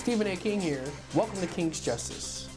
Stephen A. King here. Welcome to King's Justice.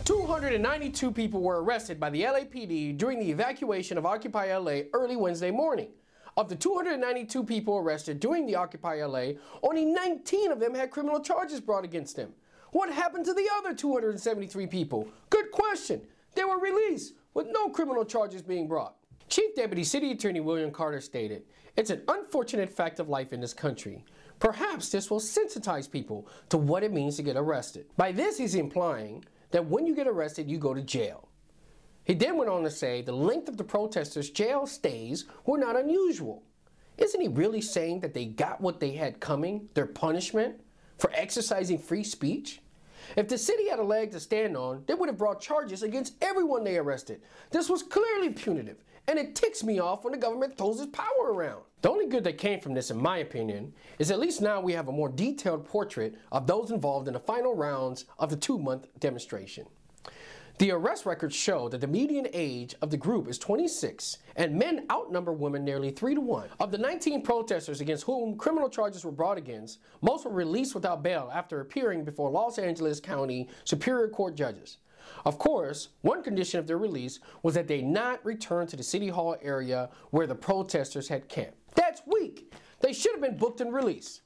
292 people were arrested by the LAPD during the evacuation of Occupy LA early Wednesday morning. Of the 292 people arrested during the Occupy LA, only 19 of them had criminal charges brought against them. What happened to the other 273 people? Good question. They were released with no criminal charges being brought. Chief Deputy City Attorney William Carter stated, "It's an unfortunate fact of life in this country. Perhaps this will sensitize people to what it means to get arrested." By this, he's implying that when you get arrested, you go to jail. He then went on to say the length of the protesters' jail stays were not unusual. Isn't he really saying that they got what they had coming, their punishment, for exercising free speech? If the city had a leg to stand on, they would have brought charges against everyone they arrested. This was clearly punitive, and it ticks me off when the government throws its power around. The only good that came from this, in my opinion, is at least now we have a more detailed portrait of those involved in the final rounds of the 2-month demonstration. The arrest records show that the median age of the group is 26, and men outnumber women nearly 3 to 1. Of the 19 protesters against whom criminal charges were brought against, most were released without bail after appearing before Los Angeles County Superior Court judges. Of course, one condition of their release was that they not return to the City Hall area where the protesters had camped. That's weak. They should have been booked and released.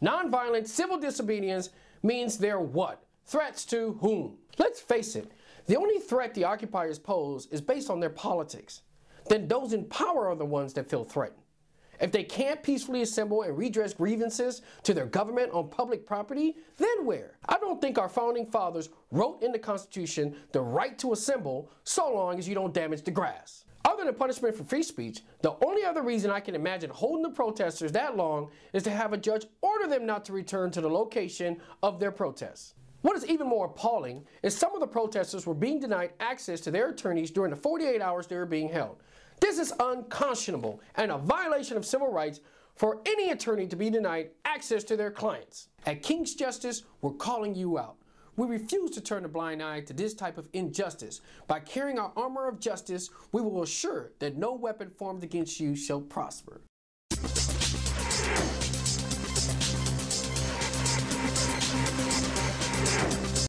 Nonviolent civil disobedience means they're what? Threats to whom? Let's face it, the only threat the occupiers pose is based on their politics. Then those in power are the ones that feel threatened. If they can't peacefully assemble and redress grievances to their government on public property, then where? I don't think our founding fathers wrote in the Constitution the right to assemble so long as you don't damage the grass. Other than punishment for free speech, the only other reason I can imagine holding the protesters that long is to have a judge order them not to return to the location of their protests. What is even more appalling is some of the protesters were being denied access to their attorneys during the 48 hours they were being held. This is unconscionable and a violation of civil rights for any attorney to be denied access to their clients. At King's Justice, we're calling you out. We refuse to turn a blind eye to this type of injustice. By carrying our armor of justice, we will assure that no weapon formed against you shall prosper.